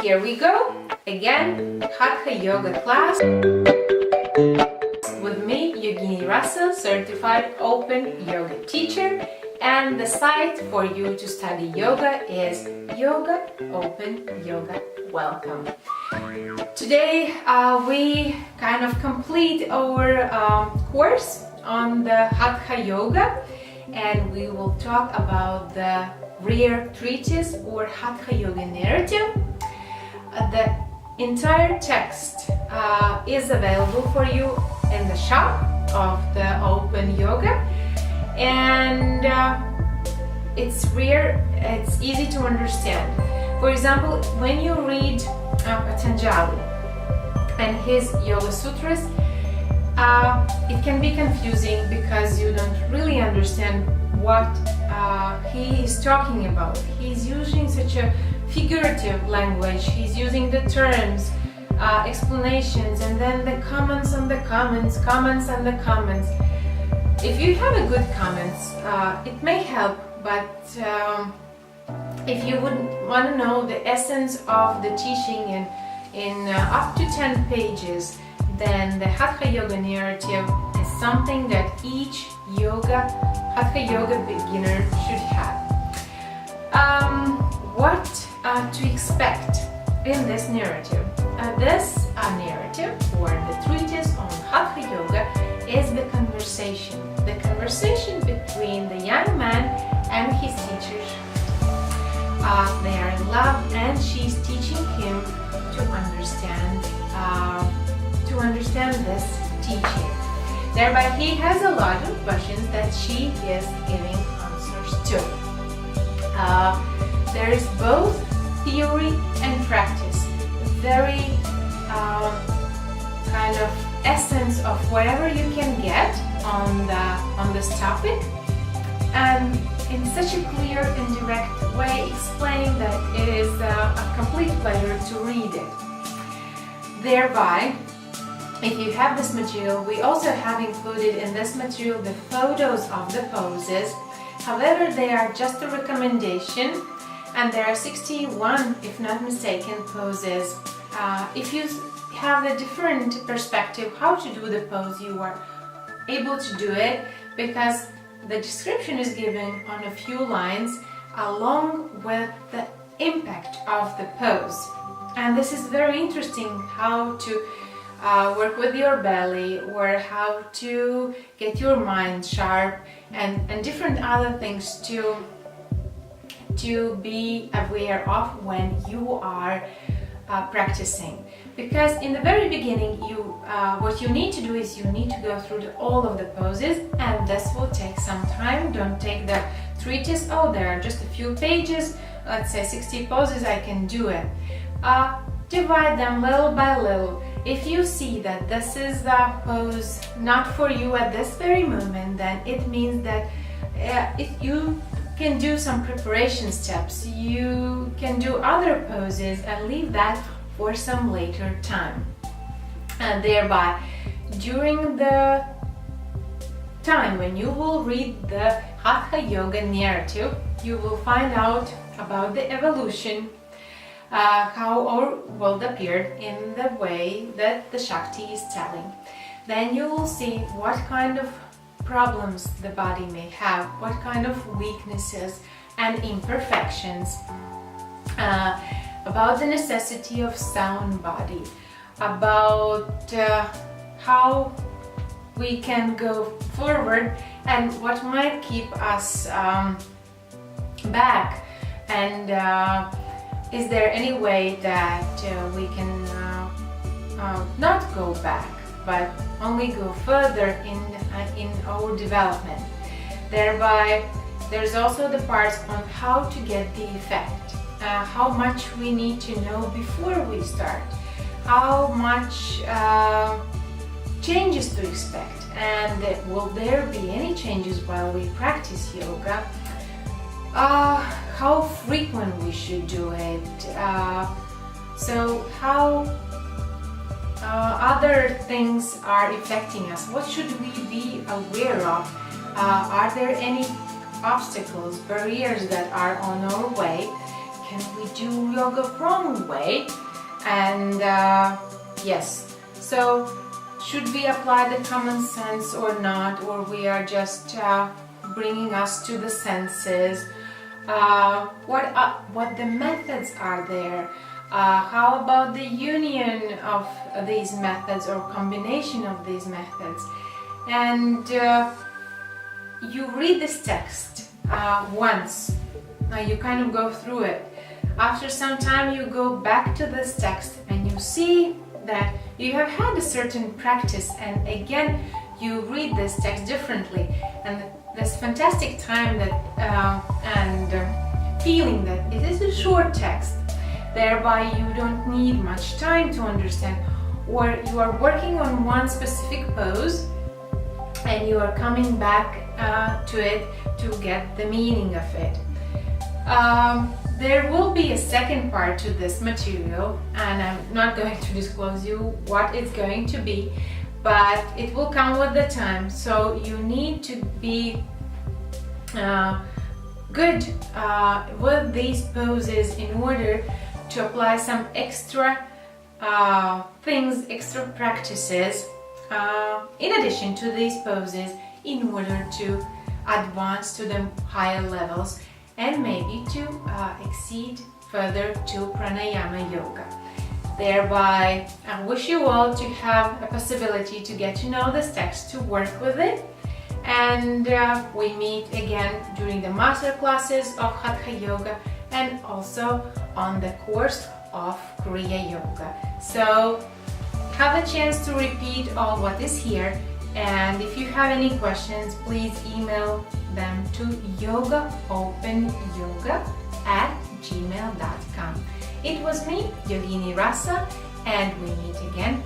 here we go. Again, Hatha Yoga class with me, Yogini Russell, certified open yoga teacher. And the site for you to study yoga is Yoga Open Yoga. Welcome. Today we kind of complete our course on the Hatha Yoga, and we will talk about the rare treatise or Hatha Yoga narrative. The entire text is available for you in the shop of the Open Yoga, and it's rare, it's easy to understand. For example, when you read Patanjali and his Yoga Sutras, it can be confusing because you don't really understand what he is talking about. He's using such a figurative language, he's using the terms, explanations, and then the comments on the comments on the comments. If you have a good comments, it may help, but if you would want to know the essence of the teaching in up to 10 pages, then the Hatha Yoga narrative is something that each Hatha Yoga beginner should have. What to expect in this narrative? This narrative or the treatise on Hatha Yoga is the conversation between the young man and his teacher. They are in love, and she's teaching him to understand this teaching. Thereby, he has a lot of questions that she is giving answers to. There is both theory and practice. Very kind of essence of whatever you can get on this topic, and in such a clear and direct way explain that it is a complete pleasure to read it. Thereby, if you have this material, we also have included in this material the photos of the poses. However, they are just a recommendation, and there are 61, if not mistaken, poses. If you have a different perspective how to do the pose, you are able to do it, because the description is given on a few lines along with the impact of the pose. And this is very interesting, how to work with your belly, or how to get your mind sharp, and different other things to be aware of when you are practicing. Because in the very beginning, what you need to do is you need to go through all of the poses, and this will take some time. Don't take the treatise, oh, there are just a few pages, let's say 60 poses, I can do it. Divide them little by little. If you see that this is the pose not for you at this very moment, then it means that if you can do some preparation steps, you can do other poses and leave that for some later time. And thereby, during the time when you will read the Hatha Yoga narrative, you will find out about the evolution, how our world appeared in the way that the Shakti is telling. Then you will see what kind of problems the body may have, what kind of weaknesses and imperfections, about the necessity of sound body, about how we can go forward and what might keep us back, and is there any way that we can not go back but only go further in our development. Thereby, there's also the part on how to get the effect, how much we need to know before we start, how much changes to expect, and will there be any changes while we practice yoga, how frequent we should do it, so how other things are affecting us, what should we be aware of, are there any obstacles, barriers that are on our way, can we do yoga wrong way? And yes, so should we apply the common sense or not, or we are just bringing us to the senses? What the methods are there? How about the union of these methods or combination of these methods? And you read this text once. You kind of go through it. After some time you go back to this text and you see that you have had a certain practice, and again you read this text differently, and this fantastic time that and feeling that it is a short text, thereby you don't need much time to understand, or you are working on one specific pose and you are coming back to it to get the meaning of it. There will be a second part to this material, and I'm not going to disclose you what it's going to be, but it will come with the time. So you need to be good with these poses in order to apply some extra things, extra practices in addition to these poses, in order to advance to the higher levels and maybe to exceed further to pranayama yoga. Thereby, I wish you all to have a possibility to get to know this text, to work with it, and we meet again during the master classes of Hatha Yoga and also on the course of Kriya Yoga. So have a chance to repeat all what is here, and if you have any questions, please email them to yogaopenyoga@gmail.com. It was me, Yogini Rasa, and we meet again